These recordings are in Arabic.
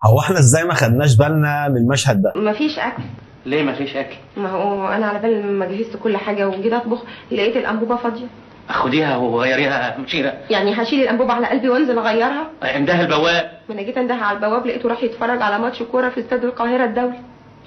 هو احنا ازاي ما خدناش بالنا من المشهد ده؟ مفيش اكل. ليه مفيش اكل؟ ما هو انا على بال ما جهزت كل حاجه وجيت اطبخ لقيت الانبوبه فاضيه. خديها وغيريها مشيره. يعني هشيل الانبوبه على قلبي وانزل اغيرها؟ عندها البواب. ما انا جيت انده على البواب لقيته راح يتفرج على ماتش كوره في استاد القاهره الدولي.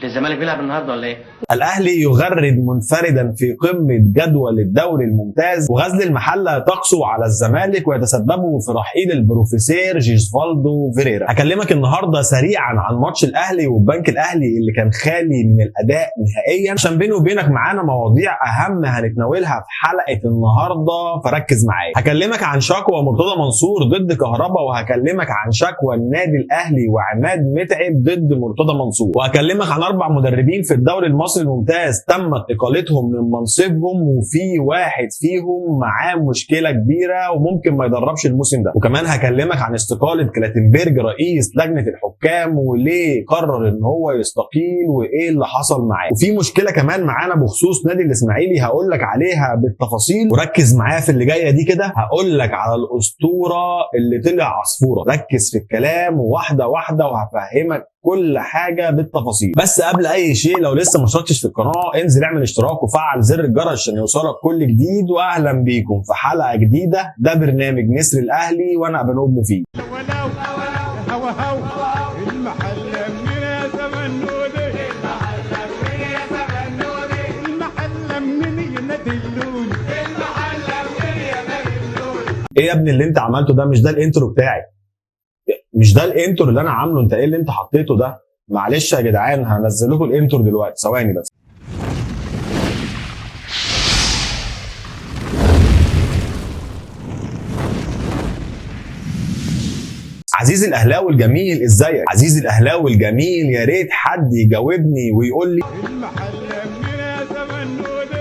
الزمالك بيلعب النهارده ولا ايه؟ الاهلي يغرد منفردا في قمه جدول الدوري الممتاز، وغزل المحله تقسو على الزمالك ويتسببوا في رحيل البروفيسور جيسفالدو فيريرا. هكلمك النهارده سريعا عن ماتش الاهلي والبنك الاهلي اللي كان خالي من الاداء نهائيا، عشان بيني وبينك معانا مواضيع اهم هنتناولها في حلقه النهارده، فركز معايا. هكلمك عن شكوى مرتضى منصور ضد كهربا، وهكلمك عن شكوى النادي الاهلي وعماد متعب ضد مرتضى منصور، وهكلمك عن 4 مدربين في الدوري المصري الممتاز تمت اقالتهم من منصبهم، وفي واحد فيهم معاه مشكله كبيره وممكن ما يدربش الموسم ده. وكمان هكلمك عن استقاله كلاتنبرج رئيس لجنه الحكام وليه قرر ان هو يستقيل وايه اللي حصل معاه. وفي مشكله كمان معانا بخصوص نادي الاسماعيلي هقول لك عليها بالتفاصيل، وركز معايا في اللي جايه دي كده. هقول لك على الاسطوره اللي طلع عصفوره، ركز في الكلام واحده واحده وهفهمك كل حاجه بالتفاصيل. بس قبل اي شيء لو لسه ما اشتركتش في القناه انزل اعمل اشتراك وفعل زر الجرس عشان يوصلك كل جديد. واهلا بيكم في حلقه جديده. ده برنامج نسر الاهلي وانا بنوب مفيد. ايه يا ابني اللي انت عملته ده؟ مش ده الانترو بتاعي، مش ده الانترو اللي انا عامله. انت ايه اللي انت حطيته ده؟ معلش يا جدعان هنزل لكم الانترو دلوقتي، ثواني بس. عزيزي الاهلاوي الجميل، ازيك؟ عزيزي الاهلاوي الجميل، يا ريت حد يجاوبني ويقول لي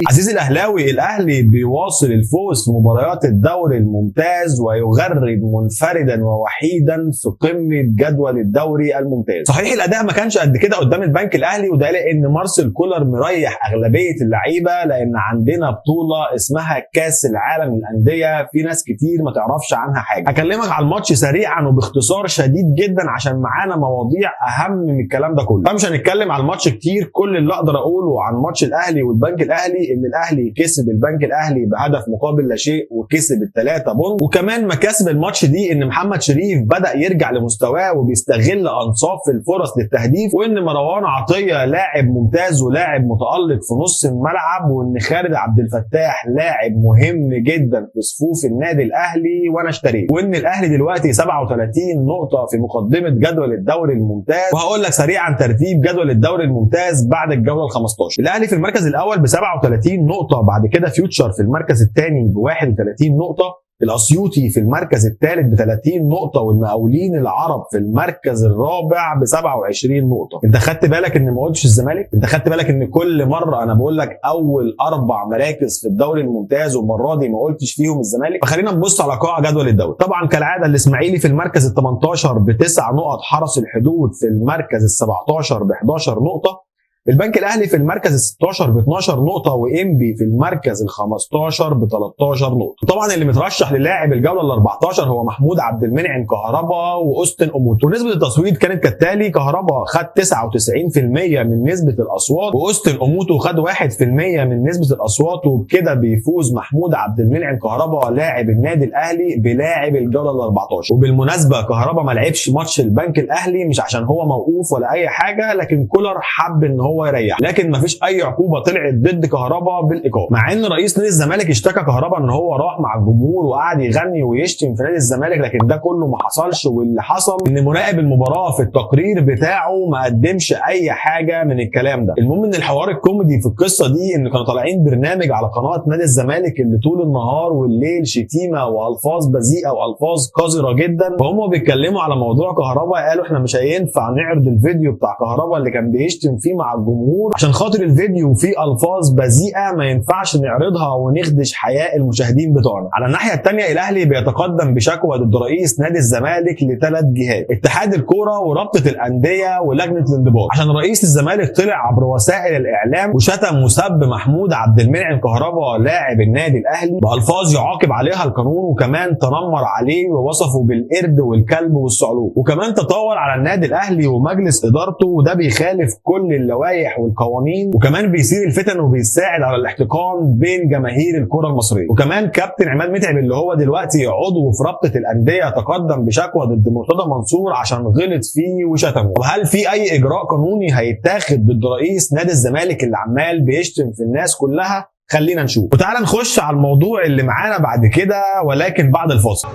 عزيزي الاهلاوي، الاهلي بيواصل الفوز في مباريات الدوري الممتاز ويغرد منفردا ووحيدا في قمه جدول الدوري الممتاز. صحيح الاداء ما كانش قد كده قدام البنك الاهلي، وده لان مارسيل كولر مريح اغلبيه اللعيبه، لان عندنا بطوله اسمها كاس العالم للانديه في ناس كتير ما تعرفش عنها حاجه. هكلمك على الماتش سريعا وباختصار شديد جدا عشان معانا مواضيع اهم من الكلام ده كله، فمش هنتكلم على الماتش كتير. كل اللي اقدر اقوله عن ماتش الاهلي والبنك الاهلي ان الاهلي كسب البنك الاهلي بهدف مقابل لا شيء وكسب ال3 بونت. وكمان مكاسب الماتش دي ان محمد شريف بدا يرجع لمستواه وبيستغل انصاف الفرص للتهديف، وان مروان عطيه لاعب ممتاز ولاعب متالق في نص الملعب، وان خالد عبد الفتاح لاعب مهم جدا في صفوف النادي الاهلي وانا اشتريت، وان الاهلي دلوقتي 37 نقطه في مقدمه جدول الدوري الممتاز. وهقول لك سريعا ترتيب جدول الدوري الممتاز بعد الجوله ال15. الاهلي في المركز الاول ب 37 نقطة، بعد كده فيوتشر في المركز الثاني ب 31 نقطة، الاسيوطي في المركز الثالث ب 30 نقطة، والمقاولين العرب في المركز الرابع ب 27 نقطة. انت خدت بالك ان ما قلتش الزمالك؟ انت خدت بالك ان كل مرة انا بقول لك اول 4 مراكز في الدوري الممتاز والمرة دي ما قلتش فيهم الزمالك؟ فخلينا نبص على قاع جدول الدوري. طبعا كالعادة الاسماعيلي في المركز ال 18 ب9 نقط، حرس الحدود في المركز ال 17 ب 11 نقطة، البنك الاهلي في المركز ال 16 ب 12 نقطه، وانبي في المركز ال 15 ب 13 نقطه. طبعا اللي مترشح للاعب الجوله ال 14 هو محمود عبد المنعم كهربا واوستن اوموتو. ونسبه التصويت كانت كالتالي: كهربا خد 99% من نسبه الاصوات، واوستن اوموتو خد 1% من نسبه الاصوات، وبكده بيفوز محمود عبد المنعم كهربا لاعب النادي الاهلي بلاعب الجوله ال 14. وبالمناسبه كهربا ما لعبش ماتش البنك الاهلي مش عشان هو موقوف ولا اي حاجه، لكن كولر حب ان هو يريح، لكن مفيش اي عقوبه طلعت ضد كهربا بالايقاف. مع ان رئيس نادي الزمالك اشتكى كهربا ان هو راح مع الجمهور وقعد يغني ويشتم في نادي الزمالك، لكن ده كله ما حصلش. واللي حصل ان مراقب المباراه في التقرير بتاعه ما قدمش اي حاجه من الكلام ده. المهم ان الحوار الكوميدي في القصه دي ان كانوا طالعين برنامج على قناه نادي الزمالك اللي طول النهار والليل شتيمه والفاظ بذيئه والفاظ قذره جدا، فهم بيتكلموا على موضوع كهربا. قالوا احنا مش هينفع نعرض الفيديو بتاع كهربا اللي كان بيشتم فيه مع الجمهور عشان خاطر الفيديو فيه الفاظ بذيئه ما ينفعش نعرضها ونخدش حياء المشاهدين بتوعنا. على الناحيه الثانيه الاهلي بيتقدم بشكوى ضد رئيس نادي الزمالك ل3 جهات: اتحاد الكوره ورابطه الانديه ولجنه الانضباط، عشان رئيس الزمالك طلع عبر وسائل الاعلام وشتم وسب محمود عبد المنعم كهربا لاعب النادي الاهلي بالفاظ يعاقب عليها القانون، وكمان تنمر عليه ووصفه بالقرد والكلب والثعلب، وكمان تطاول على النادي الاهلي ومجلس ادارته، وده بيخالف كل اللوائح والقوانين، وكمان بيثير الفتن وبيساعد على الاحتقان بين جماهير الكره المصريه. وكمان كابتن عماد متعب اللي هو دلوقتي عضو في رابطه الانديه تقدم بشكوى ضد مرتضى منصور عشان غلط فيه وشتمه. طب هل في اي اجراء قانوني هيتاخد ضد رئيس نادي الزمالك اللي عمال بيشتم في الناس كلها؟ خلينا نشوف. وتعالى نخش على الموضوع اللي معانا بعد كده، ولكن بعد الفاصل.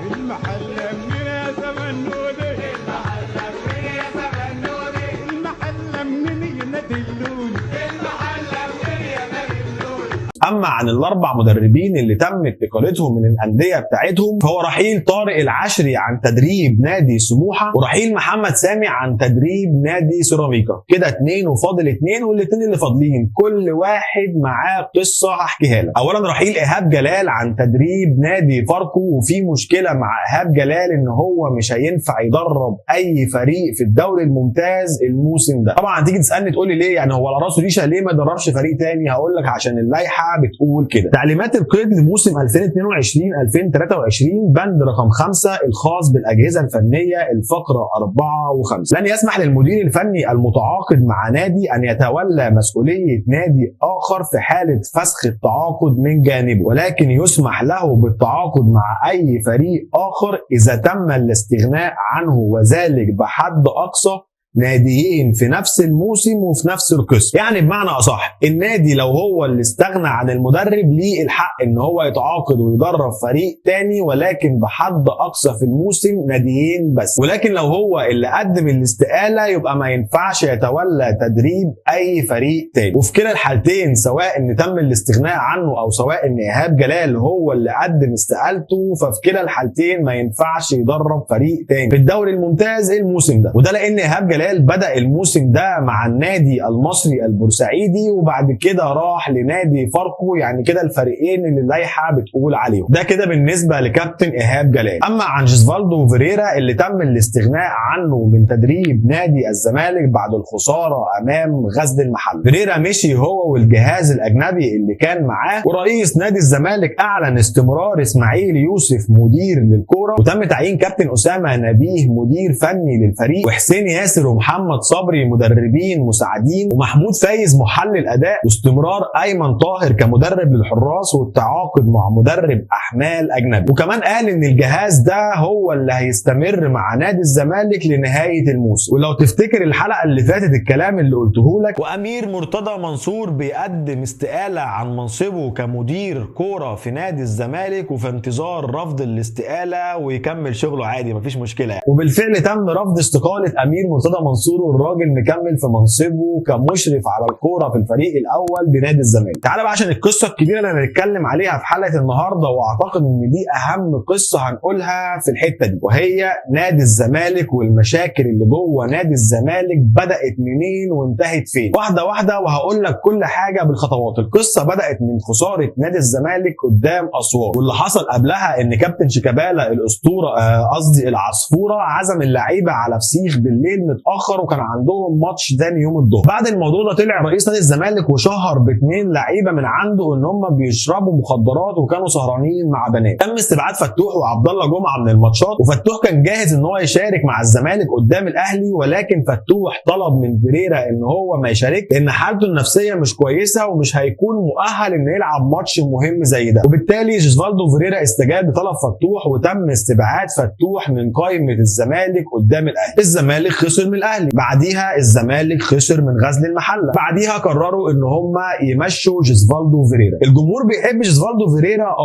اما عن ال4 مدربين اللي تم انتقالتهم من الانديه بتاعتهم، فهو رحيل طارق العشري عن تدريب نادي سموحه، ورحيل محمد سامي عن تدريب نادي سيراميكا. كده 2 وفاضل 2، والاثنين اللي فاضلين كل واحد معاه قصه هحكيها لك. اولا رحيل ايهاب جلال عن تدريب نادي فاركو، وفي مشكله مع ايهاب جلال ان هو مش هينفع يدرب اي فريق في الدوري الممتاز الموسم ده. طبعا هتيجي تسالني تقول لي ليه، يعني هو على راسه ريشه ليه ما يدربش فريق تاني؟ هقول لك عشان اللائحه بتقول كده. تعليمات القيد لموسم 2022-2023 بند رقم 5 الخاص بالاجهزه الفنيه الفقره 4 و5 لن يسمح للمدير الفني المتعاقد مع نادي ان يتولى مسؤوليه نادي اخر في حاله فسخ التعاقد من جانبه، ولكن يسمح له بالتعاقد مع اي فريق اخر اذا تم الاستغناء عنه، وذلك بحد اقصى ناديين في نفس الموسم وفي نفس القسم. يعني بمعنى اصح النادي لو هو اللي استغنى عن المدرب ليه الحق ان هو يتعاقد ويدرب فريق تاني، ولكن بحد اقصى في الموسم ناديين بس. ولكن لو هو اللي قدم الاستقاله يبقى ما ينفعش يتولى تدريب اي فريق تاني. وفي كلا الحالتين سواء ان تم الاستغناء عنه او سواء ان ايهاب جلال هو اللي قدم استقالته، ففي كلا الحالتين ما ينفعش يدرب فريق تاني في الدوري الممتاز الموسم ده. وده لان ايهاب جلال بدأ الموسم ده مع النادي المصري البورسعيدي، وبعد كده راح لنادي فاركو، يعني كده الفريقين اللي اللائحه بتقول عليهم. ده كده بالنسبه لكابتن ايهاب جلال. اما عن جيزفالدو فيريرا اللي تم الاستغناء عنه من تدريب نادي الزمالك بعد الخساره امام غزل المحله. فيريرا مشي هو والجهاز الاجنبي اللي كان معاه، ورئيس نادي الزمالك اعلن استمرار اسماعيل يوسف مدير للكوره، وتم تعيين كابتن اسامه نبيه مدير فني للفريق، وحسين ياسر ومحمد صبري مدربين مساعدين، ومحمود فايز محلل اداء، واستمرار ايمن طاهر كمدرب للحراس، والتعاقد مع مدرب احمال اجنبي. وكمان قال ان الجهاز ده هو اللي هيستمر مع نادي الزمالك لنهايه الموسم. ولو تفتكر الحلقه اللي فاتت الكلام اللي قلته لك، وامير مرتضى منصور بيقدم استقاله عن منصبه كمدير كوره في نادي الزمالك، وفي انتظار رفض الاستقاله ويكمل شغله عادي مفيش مشكله يعني. وبالفعل تم رفض استقاله امير مرتضى منصور، والراجل مكمل في منصبه كمشرف على الكوره في الفريق الاول بنادي الزمالك. تعالى بقى عشان القصه الكبيره اللي هنتكلم عليها في حلقه النهارده، واعتقد ان دي اهم قصه هنقولها في الحته دي، وهي نادي الزمالك والمشاكل اللي جوه نادي الزمالك بدات منين وانتهت فين. واحده واحده وهقول لك كل حاجه بالخطوات. القصه بدات من خساره نادي الزمالك قدام اسوان، واللي حصل قبلها ان كابتن شيكابالا الاسطوره قصدي العصفوره عزم اللعيبه على فسيخ بالليل متاخر، وكان عندهم ماتش ثاني يوم الظهر. بعد الموضوع ده طلع رئيس نادي الزمالك وشهر ب2 لعيبه من عنده ان هم بيشربوا مخدرات وكانوا سهرانين مع بنات. تم استبعاد فتوح وعبد الله جمعه من الماتشات، وفتوح كان جاهز ان هو يشارك مع الزمالك قدام الاهلي، ولكن فتوح طلب من فيريرا ان هو ما يشاركش لان حالته النفسيه مش كويسه ومش هيكون مؤهل انه يلعب ماتش مهم زي ده. وبالتالي جيزفالدو فيريرا استجاب لطلب فتوح، وتم استبعاد فتوح من قائمه الزمالك قدام الاهلي. الزمالك خسر من الاهلي، بعديها الزمالك خسر من غزل المحله، بعديها قرروا ان هم يمشوا جيزفالدو فيريرا. الجمهور بيحب جيزفالدو فيريرا،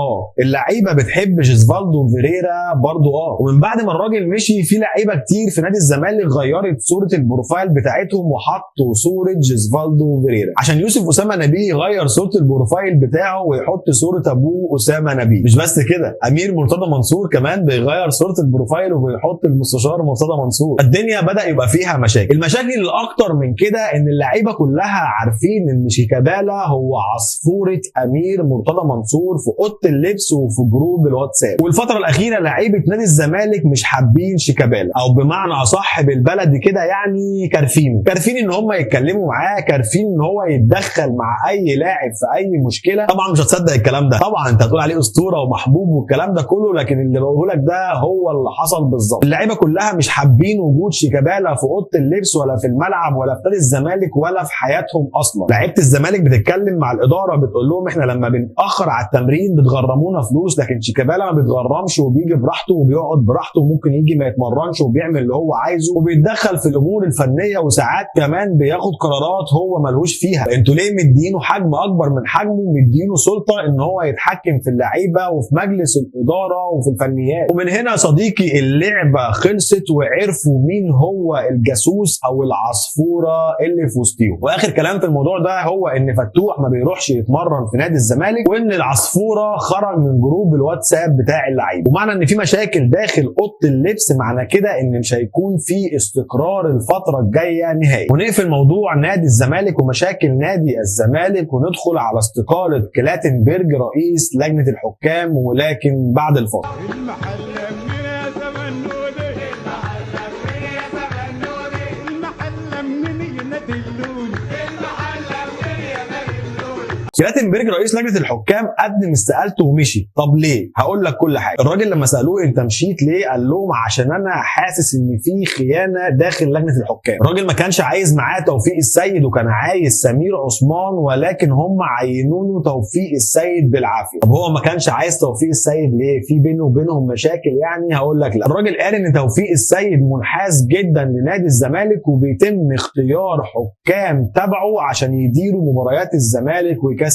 اللعيبه بتحب جيزفالدو فيريرا برضو، ومن بعد ما الراجل مشي في لعيبه كتير في نادي الزمالك غيرت صوره البروفايل بتاعتهم وحطوا صوره جيزفالدو فيريرا، عشان يوسف اسامه نبيه يغير صوره البروفايل بتاعه ويحط صوره ابوه اسامه نبيه. مش بس كده، امير مرتضى منصور كمان بيغير صوره البروفايل وبيحط المستشار مرتضى منصور. الدنيا بدا يبقى فيها فيها مشاكل. المشاكل الاكتر من كده ان اللعيبه كلها عارفين ان شيكابالا هو عصفوره امير مرتضى منصور في اوضه اللبس وفي جروب الواتساب. والفتره الاخيره لعيبه نادي الزمالك مش حابين شيكابالا، او بمعنى اصح بالبلدي كده يعني كارفين ان هم يتكلموا معاه، كارفين ان هو يتدخل مع اي لاعب في اي مشكله. طبعا مش هتصدق الكلام ده، طبعا انت هتقول عليه اسطوره ومحبوب والكلام ده كله، لكن اللي بقوله لك ده هو اللي حصل بالظبط. اللعيبه كلها مش حابين وجود شيكابالا في اوضه اللبس ولا في الملعب ولا في نادي الزمالك ولا في حياتهم اصلا. لعيبه الزمالك بتتكلم مع الاداره بتقول لهم احنا لما بنتاخر على التمرين بتغرمونا فلوس، لكن شيكابالا ما بيتغرمش وبيجي براحته وبيقعد براحته وممكن يجي ما يتمرنش وبيعمل اللي هو عايزه وبيتدخل في الامور الفنيه، وساعات كمان بياخد قرارات هو ملوش فيها. انتوا ليه مدينه حجم اكبر من حجمه، مدينه سلطه ان هو يتحكم في اللعيبه وفي مجلس الاداره وفي الفنيات. ومن هنا صديقي اللعبه خلصت وعرفوا مين هو الجاسوس او العصفوره اللي في وسطهم. واخر كلام في الموضوع ده هو ان فتوح ما بيروحش يتمرن في نادي الزمالك، وان العصفوره خرج من جروب الواتساب بتاع اللعيبه. ومعنى ان في مشاكل داخل اوضه اللبس معنى كده ان مش هيكون في استقرار الفتره الجايه نهائي. ونقفل موضوع نادي الزمالك ومشاكل نادي الزمالك وندخل على استقاله كلاتنبرج رئيس لجنه الحكام، ولكن بعد الفاصل. كلاتنبرج رئيس لجنه الحكام قدم استقالته ومشي. طب ليه؟ هقول لك كل حاجه. الراجل لما سالوه انت مشيت ليه؟ قال لهم عشان انا حاسس ان في خيانه داخل لجنه الحكام. الراجل ما كانش عايز معاه توفيق السيد وكان عايز سمير عثمان، ولكن هم عينوا توفيق السيد بالعافيه. طب هو ما كانش عايز توفيق السيد ليه؟ في بينه وبينهم مشاكل يعني؟ هقول لك لا. الراجل قال ان توفيق السيد منحاز جدا لنادي الزمالك وبيتم اختيار حكام تبعه عشان يديروا مباريات الزمالك ويكسبوه.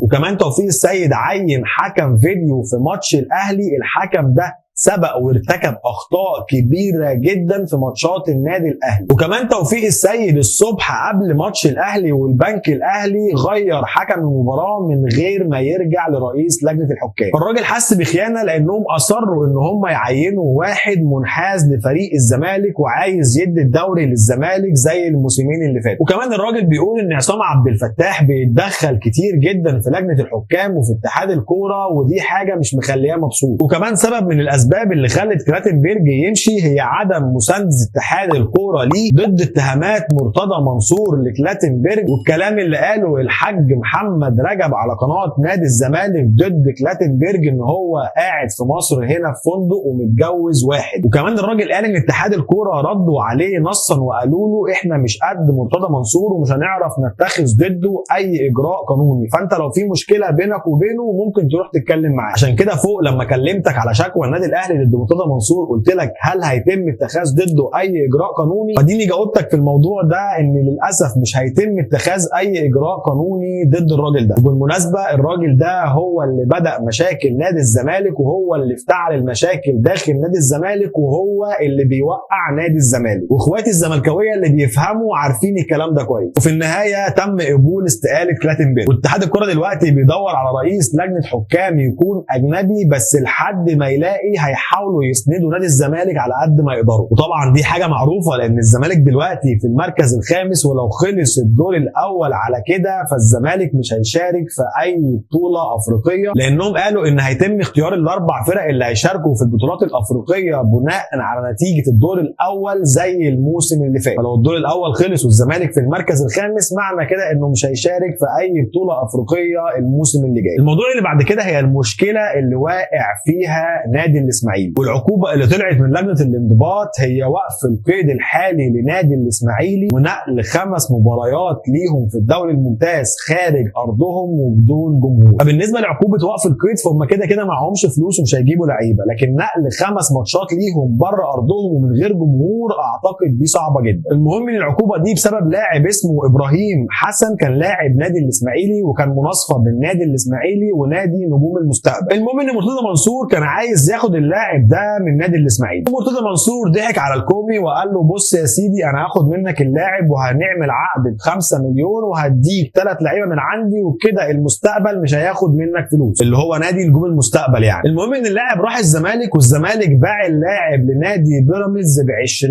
وكمان توفيق السيد عين حكم فيديو في ماتش الاهلي، الحكم ده سبق وارتكب اخطاء كبيره جدا في ماتشات النادي الاهلي. وكمان توفيق السيد الصبح قبل ماتش الاهلي والبنك الاهلي غير حكم المباراه من غير ما يرجع لرئيس لجنه الحكام. فالراجل حس بخيانه لانهم اصروا ان هم يعينوا واحد منحاز لفريق الزمالك وعايز يدي الدوري للزمالك زي الموسمين اللي فاتوا. وكمان الراجل بيقول ان عصام عبد الفتاح بيتدخل كتير جدا في لجنه الحكام وفي اتحاد الكوره، ودي حاجه مش مخليه مبسوط. وكمان سبب من الاسباب اللي خلت كلاتنبرج يمشي هي عدم مسانده اتحاد الكوره ليه ضد اتهامات مرتضى منصور لكلاتنبرج، والكلام اللي قاله الحاج محمد رجب على قناه نادي الزمالك ضد كلاتنبرج ان هو قاعد في مصر هنا في فندق ومتجوز واحد. وكمان الراجل قال ان اتحاد الكوره ردوا عليه نصا وقالوا له احنا مش قد مرتضى منصور ومش هنعرف نتخذ ضده اي اجراء قانوني، فانت لو في مشكله بينك وبينه ممكن تروح تتكلم معاه. عشان كده فوق لما كلمتك على شكوى النادي الاهلي ضد مرتضى منصور قلت لك هل هيتم اتخاذ ضده اي اجراء قانوني؟ فديني جاوبتك في الموضوع ده ان للاسف مش هيتم اتخاذ اي اجراء قانوني ضد الراجل ده. وبالمناسبه الراجل ده هو اللي بدا مشاكل نادي الزمالك وهو اللي افتعل المشاكل داخل نادي الزمالك وهو اللي بيوقع نادي الزمالك، واخواتي الزملكاويه اللي بيفهموا عارفين الكلام ده كويس. وفي النهايه تم قبول استقاله كلاتنبرج، واتحاد الكره دلوقتي بيدور على رئيس لجنه حكام يكون اجنبي بس لحد ما يلاقي هيحاولوا يسندوا نادي الزمالك على قد ما يقدروا. وطبعا دي حاجه معروفه لان الزمالك دلوقتي في المركز الخامس، ولو خلص الدور الاول على كده فالزمالك مش هيشارك في اي بطوله افريقيه، لانهم قالوا ان هيتم اختيار الاربع فرق اللي هيشاركوا في البطولات الافريقيه بناء على نتيجه الدور الاول زي الموسم اللي فات. فلو الدور الاول خلص والزمالك في المركز الخامس معنى كده انه مش هيشارك في اي بطوله افريقيه الموسم اللي جاي. الموضوع اللي بعد كده هي المشكله اللي واقع فيها نادي الاسماعيلي، والعقوبه اللي طلعت من لجنه الانضباط هي وقف القيد الحالي لنادي الاسماعيلي ونقل 5 مباريات ليهم في الدوري الممتاز خارج ارضهم وبدون جمهور. فبالنسبه لعقوبه وقف القيد فهم كده كده معهمش فلوس ومش هيجيبوا لعيبه، لكن نقل 5 ماتشات ليهم بره ارضهم ومن غير جمهور اعتقد دي صعبه جدا. المهم ان العقوبه دي بسبب لاعب اسمه ابراهيم حسن، كان لاعب نادي الاسماعيلي وكان مناصفه بين نادي الاسماعيلي ونادي نجوم المستقبل. المهم ان مرتضى منصور كان عايز ياخد اللاعب ده من نادي الاسماعيلي. مرتضى منصور ضحك على الكومي وقال له بص يا سيدي انا هاخد منك اللاعب وهنعمل عقد ب5 مليون وهديك 3 لعيبه من عندي وبكده المستقبل مش هياخد منك فلوس، اللي هو نادي نجوم المستقبل يعني. المهم ان اللاعب راح الزمالك والزمالك باع اللاعب لنادي بيراميدز ب20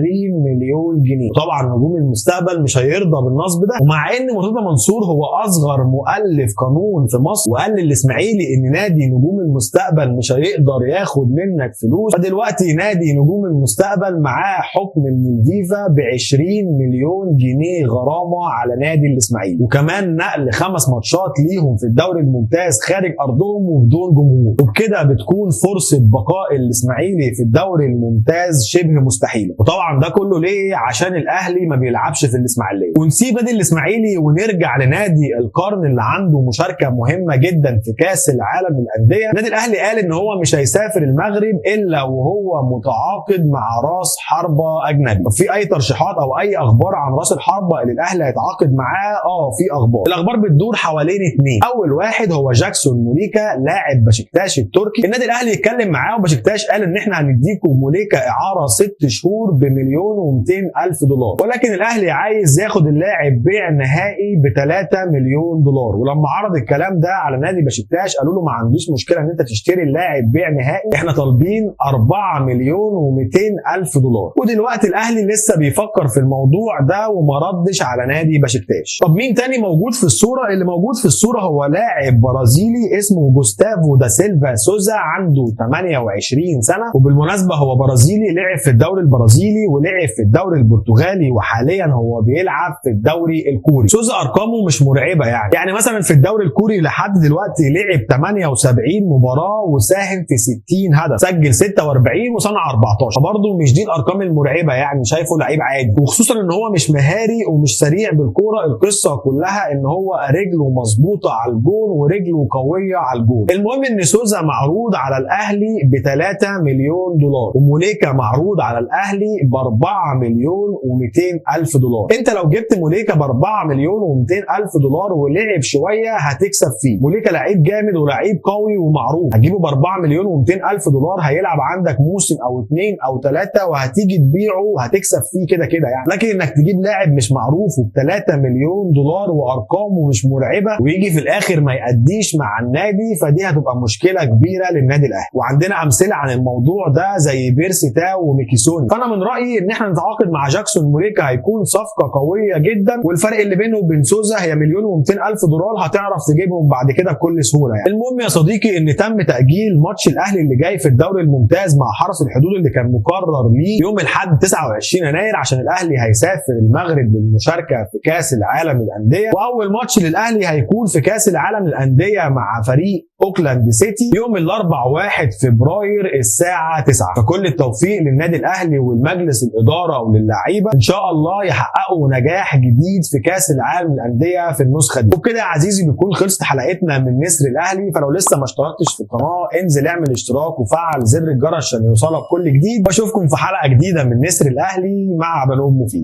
مليون جنيه. طبعا نجوم المستقبل مش هيرضى بالنصب ده، ومع ان مرتضى منصور هو اصغر مؤلف قانون في مصر وقال للاسماعيلي ان نادي نجوم المستقبل مش هيقدر ياخد منك فلوس، فدلوقتي نادي نجوم المستقبل معاه حكم من الفيفا ب20 مليون جنيه غرامه على نادي الاسماعيلي، وكمان نقل 5 ماتشات ليهم في الدوري الممتاز خارج ارضهم وبدون جمهور، وبكده بتكون فرصه بقاء الاسماعيلي في الدوري الممتاز شبه مستحيله. وطبعا ده كله ليه؟ عشان الاهلي ما بيلعبش في الاسماعيليه. ونسيب نادي الاسماعيلي ونرجع لنادي القرن اللي عنده مشاركه مهمه جدا في كاس العالم للانديه. النادي الاهلي قال ان هو مش هيسافر المغرب الا وهو متعاقد مع راس حربه اجنبي. في اي ترشيحات او اي اخبار عن راس الحربه اللي الاهلي هيتعاقد معاه؟ في اخبار. الاخبار بتدور حوالين 2. اول واحد هو جاكسون موليكا لاعب بشكتاش التركي. النادي الاهلي اتكلم معاه وبشكتاش قال ان احنا هنديكم موليكا اعاره 6 شهور ب1,200,000 دولار، ولكن الاهلي عايز ياخد اللاعب بيع نهائي ب3 مليون دولار. ولما عرض الكلام ده على نادي بشكتاش قالوا له ما عنديش مشكله ان انت تشتري اللاعب بيع نهائي، احنا طالبين 4,200,000 دولار. ودلوقتي الاهلي لسه بيفكر في الموضوع ده وما ردش على نادي بشكتاش. طب مين تاني موجود في الصوره؟ اللي موجود في الصوره هو لاعب برازيلي اسمه جوستافو دا سيلفا سوزا، عنده 28 سنه، وبالمناسبه هو برازيلي، لعب في الدوري البرازيلي ولعب في الدوري البرتغالي وحاليا هو بيلعب في الدوري الكوري. سوزا ارقامه مش مرعبه يعني مثلا في الدوري الكوري لحد دلوقتي لعب 78 مباراه وساهم في 60 هدف، سجل 46 وصنع 14. فبرضه مش دي الارقام المرعبه يعني، شايفه لعيب عادي، وخصوصا ان هو مش مهاري ومش سريع بالكوره، القصه كلها ان هو رجله مظبوطه على الجون ورجله قويه على الجون. المهم ان سوزا معروض على الاهلي ب3 مليون دولار، وموليكا معروض على الاهلي ب4,200,000 دولار. انت لو جبت موليكا ب4,200,000 دولار ولعب شويه هتكسب فيه. موليكا لعيب جامد ولعيب قوي ومعروف، هتجيبه ب4,200,000 دولار هيلعب عندك موسم او 2 أو 3 وهتيجي تبيعه وهتكسب فيه كده يعني. لكن انك تجيب لاعب مش معروف وب3 مليون دولار وارقامه مش مرعبه ويجي في الاخر ما يأديش مع النادي، فدي هتبقى مشكله كبيره للنادي الاهلي. وعندنا امثله عن الموضوع ده زي بيرسي تاو وميكيسوني. فانا من رايي ان احنا نتعاقد مع جاكسون موليكا، هيكون صفقه قويه جدا، والفرق اللي بينه وبين سوزا هي 1,200,000 دولار هتعرف تجيبهم بعد كده بكل سهوله يعني. المهم يا صديقي ان تم تاجيل ماتش الاهلي اللي جاي في الدوري الممتاز مع حرس الحدود اللي كان مقرر ليه يوم الاحد 29 يناير عشان الاهلي هيسافر المغرب للمشاركه في كاس العالم للانديه. واول ماتش للاهلي هيكون في كاس العالم للانديه مع فريق اوكلاند سيتي يوم الاربعاء 1 فبراير الساعه 9. فكل التوفيق للنادي الاهلي والمجلس الاداره وللعيبه، ان شاء الله يحققوا نجاح جديد في كاس العالم للانديه في النسخه دي. وبكده يا عزيزي بتكون خلصت حلقتنا من نسر الاهلي. فلو لسه ما اشتركتش في القناه انزل اعمل اشتراك وفعل زر الجرس عشان يوصلك كل جديد، واشوفكم في حلقه جديده من نسر الاهلي مع بنوب مفيد.